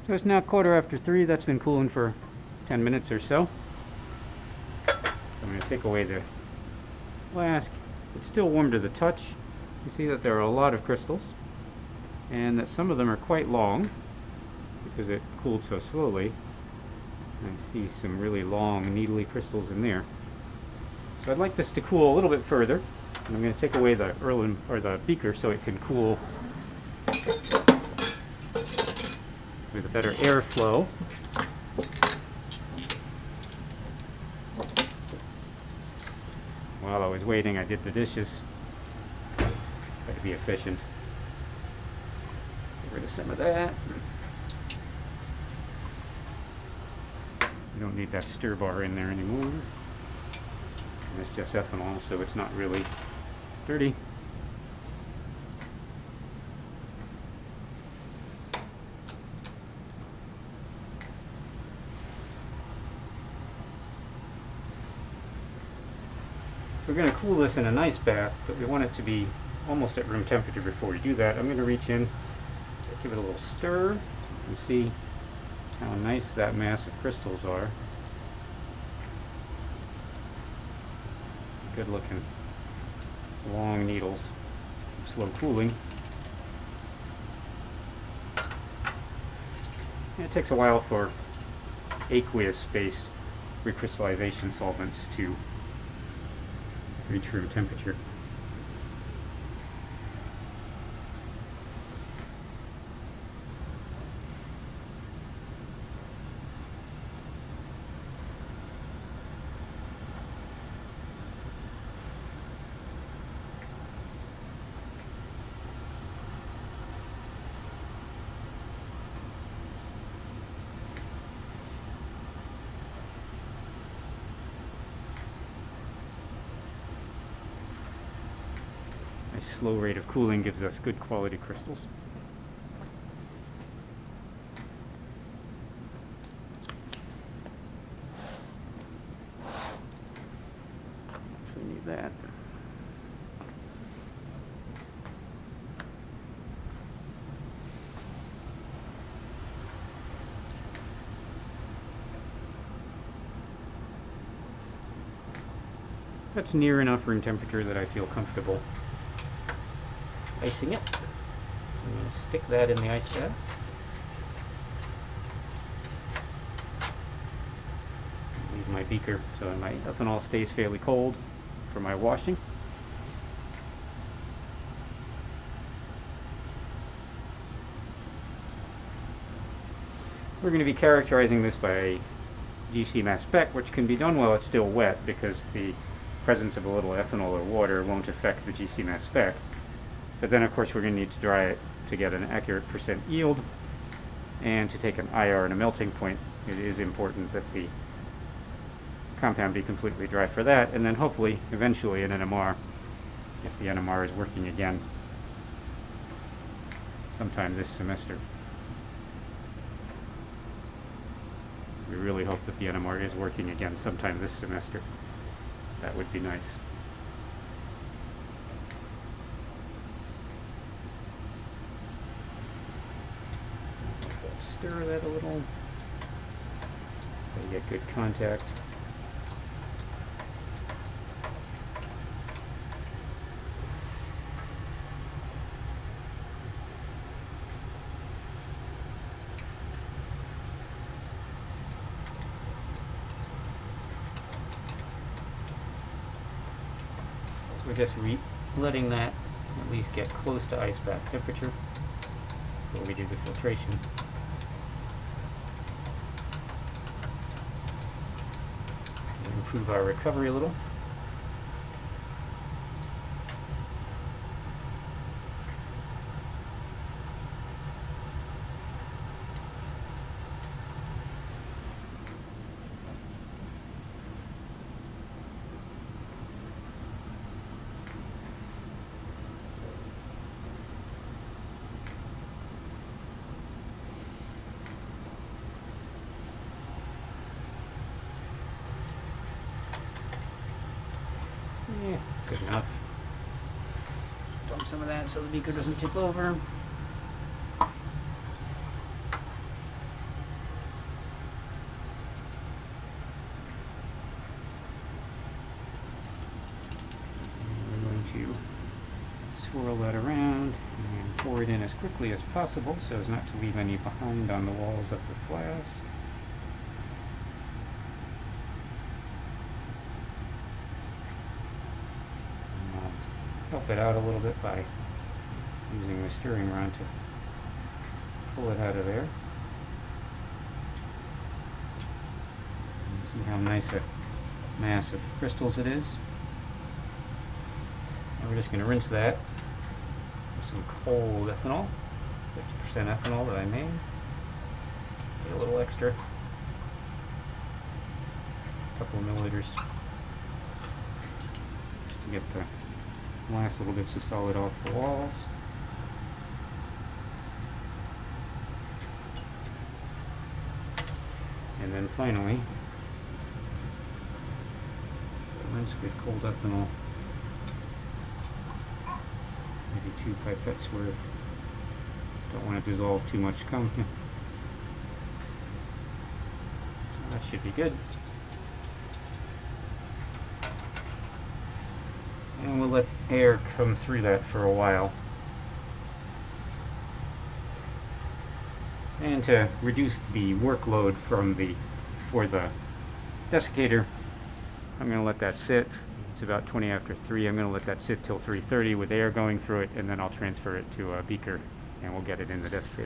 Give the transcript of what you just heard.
So it's now 3:15. That's been cooling for 10 minutes or so. I'm going to take away the flask. It's still warm to the touch. You see that there are a lot of crystals, and that some of them are quite long because it cooled so slowly. I see some really long needly crystals in there. So I'd like this to cool a little bit further. And I'm going to take away the the beaker so it can cool with a better airflow. While I was waiting, I did the dishes. Try to be efficient. Get rid of some of that. You don't need that stir bar in there anymore. And it's just ethanol, so it's not really dirty. We're going to cool this in an ice bath, but we want it to be almost at room temperature before we do that. I'm going to reach in, give it a little stir, and see how nice that mass of crystals are. Good looking long needles, slow cooling. And it takes a while for aqueous-based recrystallization solvents to reach room temperature. A slow rate of cooling gives us good quality crystals. So we need that. That's near enough room temperature that I feel comfortable icing it. I'm going to stick that in the ice bath. Leave my beaker so that my ethanol stays fairly cold for my washing. We're going to be characterizing this by GC mass spec, which can be done while it's still wet because the presence of a little ethanol or water won't affect the GC mass spec. But then of course we're going to need to dry it to get an accurate percent yield, and to take an IR and a melting point it is important that the compound be completely dry for that, and then hopefully eventually an NMR, if the NMR is working again sometime this semester. We really hope that the NMR is working again sometime this semester. That would be nice. Stir that a little so you get good contact. So we're just letting that at least get close to ice bath temperature before we do the filtration. Improve our recovery a little. Yeah, good enough. Dump some of that so the beaker doesn't tip over. pour it in as quickly as possible so as not to leave any behind on the walls of the flask. Help it out a little bit by using the stirring rod to pull it out of there. See how nice a mass of crystals it is. And we're just going to rinse that with some cold ethanol, 50% ethanol that I made. Get a little extra, a couple of milliliters, just to get the last little bits of solid off the walls. And then finally, rinse with cold ethanol, maybe 2 pipettes worth. Don't want to dissolve too much gum here. So that should be good. And we'll let air come through that for a while. And to reduce the workload for the desiccator, I'm going to let that sit. It's about 20 after 3. I'm going to let that sit till 3:30 with air going through it, and then I'll transfer it to a beaker and we'll get it in the desiccator.